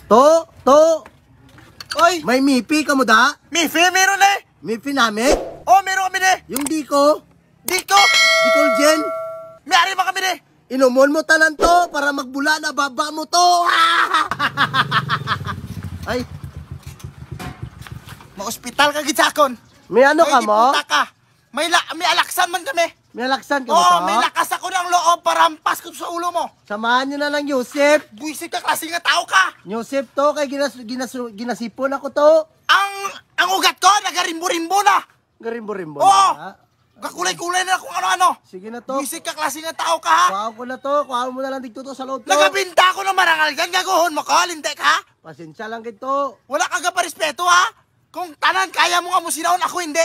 To. Oy! May mipi ka mo da? Mifi, meron eh! Mipi namin? Oh, meron kami eh! Yung Diko? Dito! Dikol Jen? May ari ba kami eh! Inumon mo tanan to para magbula na baba mo to. Ay, Ma-ospital ka gitsakon! may ano ka May mo? diputa ka! May alaksan man kami! May alaksan ka mo Oo, to? may lakas ako ng loob para hampas ko sa ulo mo! Samahan nyo na lang Yusef. Buisit ka klase nga tao ka! Yusef to, kay ginasipon ako to. Ang ugat ko, nagarimbo-rimbo na! Garimbo-rimbo Oo! na. Kakulay-kulay na kung ano-ano! Sige na to. Buisit ka klase nga tao ka ha! Kuhaan ko na to. Kuhaan mo na lang dito to sa loob to. Nagabinta ko ng marangal yan, gaguhon mo ka, lintek ha! Pasensya lang kito. Wala kang respeto ha! Kung tanan, kaya mo nga mo sinahon, ako hindi!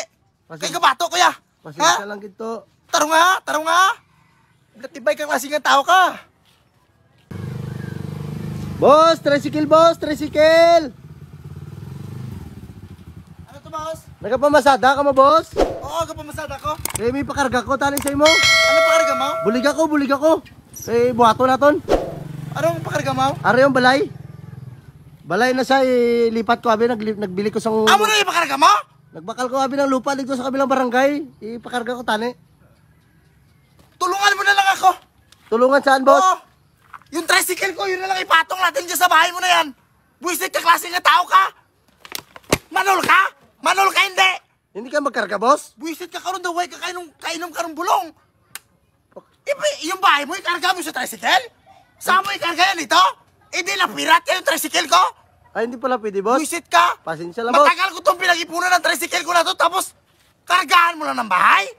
Kay gabato kuya! Pasensya lang kito. Taro nga! Natibay ka klase nga tao ka! Boss, tricycle. Ano to, boss? Nagapamasada ka mo, boss? Oo, kapamasada ko. Eh, may pakarga ko, tanin sa'yo mo. Ano pakarga mo? Bulig ako. Eh, buhato na ton. Anong pakarga mo? Are yung balay. Balay na siya, lipat ko abi, nagbili ko sa... Amo na yung pakarga mo? Nagbakal ko abi ng lupa dito sa kabilang barangay. Ipakarga ko, tani. Tulungan mo na lang ako. Tulungan saan, boss? Oo. Yung tricycle ko, yun na lang ipatong natin dyan sa bahay mo na yan. Buisit ka klase nga tao ka. Manol ka? Manol ka hindi. Hindi ka magkarga, boss? Buisit ka karon daw, way ka kainom karong bulong. Yung bahay mo, ikarga mo sa tricycle? Saan mo ikarga yan ito? Hindi na pirat yan yung tricycle ko. Ay, hindi pala pwede, boss. Buisit ka. Pasensya lang, boss. Matagal ko itong pinag-ipunan ng tricycle ko na to, tapos kargahan mo lang ng bahay?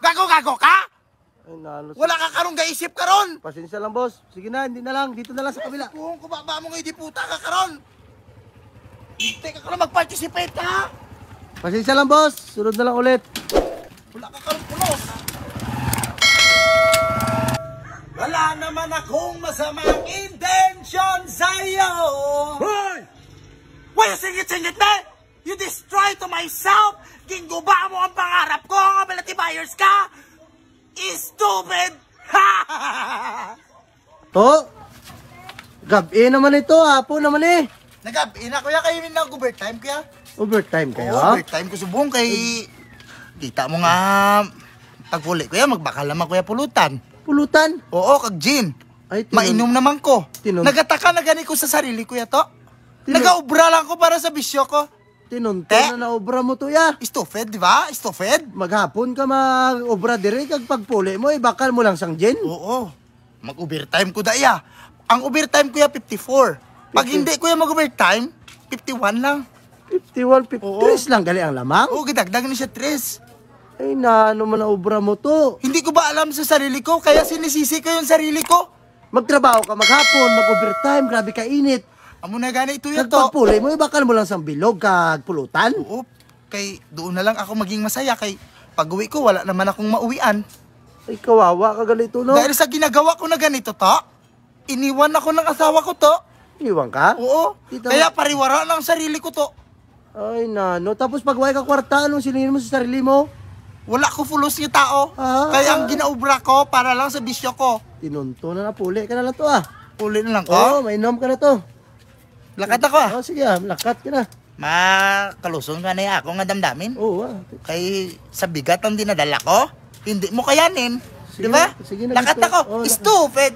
Gago-gago ka? Ay, nalo. Wala ka karong gaisip karon. Pasensya lang, boss. Sige na, hindi na lang. Dito na lang sa kabila. Kung kubaba mo ngayon, di puta ka karon. Hindi ka karon mag-participate ha. Pasensya lang, boss. Sunod na lang ulit. Wala ka karon pulos. Wala naman akong masamang intention sa'yo. Hoy! Why you singit-singit na? You destroy to myself. Ginguba mo ang pangarap ko. Ang ability buyers ka. Stupid! To? Gabi naman ito, hapon naman eh. Nag-ina kuya kayo min nag-overtime kuya? Overtime kayo? Overtime ko subong kay... Kita mo nga... Pagpuli kuya, magbakal naman kuya pulutan. Pulutan? Oo, kag gin. Ay, Mainom naman ko. Tinom. Nagataka na gani ko sa sarili kuya to. Nagaubra lang ko para sa bisyo ko. Tinunto na naobra mo to ya. Stupid, di ba? Stupid. Maghapon ka mag-obra dire kag pagpuli mo, bakal mo lang sang gin. Oo. Mag-overtime ko daya. Ang overtime kuya 54. Pag hindi kuya mag-overtime, 51 lang. 51, 53 Oo. lang gali ang lamang. Oo, gidagdag ni siya 3. Ay na, ano man na obra mo to. Hindi ko ba alam sa sarili ko, kaya sinisisi ko yung sarili ko. Magtrabaho ka maghapon, mag-overtime, grabe ka init. Amo na gani ito Kag yan to. pagpuli mo, bakal mo lang sang bilog kag pulutan. Oo, kay doon na lang ako maging masaya kay pag-uwi ko wala naman akong mauwian. Ay kawawa ka galito no. Dahil sa ginagawa ko na ganito to, iniwan ako ng asawa ko to. Iwan ka? Oo, Tita kaya pariwara ng sarili ko to. Ay nano, tapos pag way ka kwarta, anong silingin mo sa sarili mo? Wala ko fulos ng tao. Kaya ang ginaubra ko para lang sa bisyo ko. Tinunto na puli ka na lang to ah. Uli na lang ko. Oo, mainom ka na to. Lakad ako ah. Oh, sige ah, lakat ka na. Makalusong ka na ako nga damdamin. Oo ah. Kay sa bigat ang dinadala ko, hindi mo kayanin. Sige Di ba? na, sige na, Lakat gusto. ako. Oo, lakat. Stupid.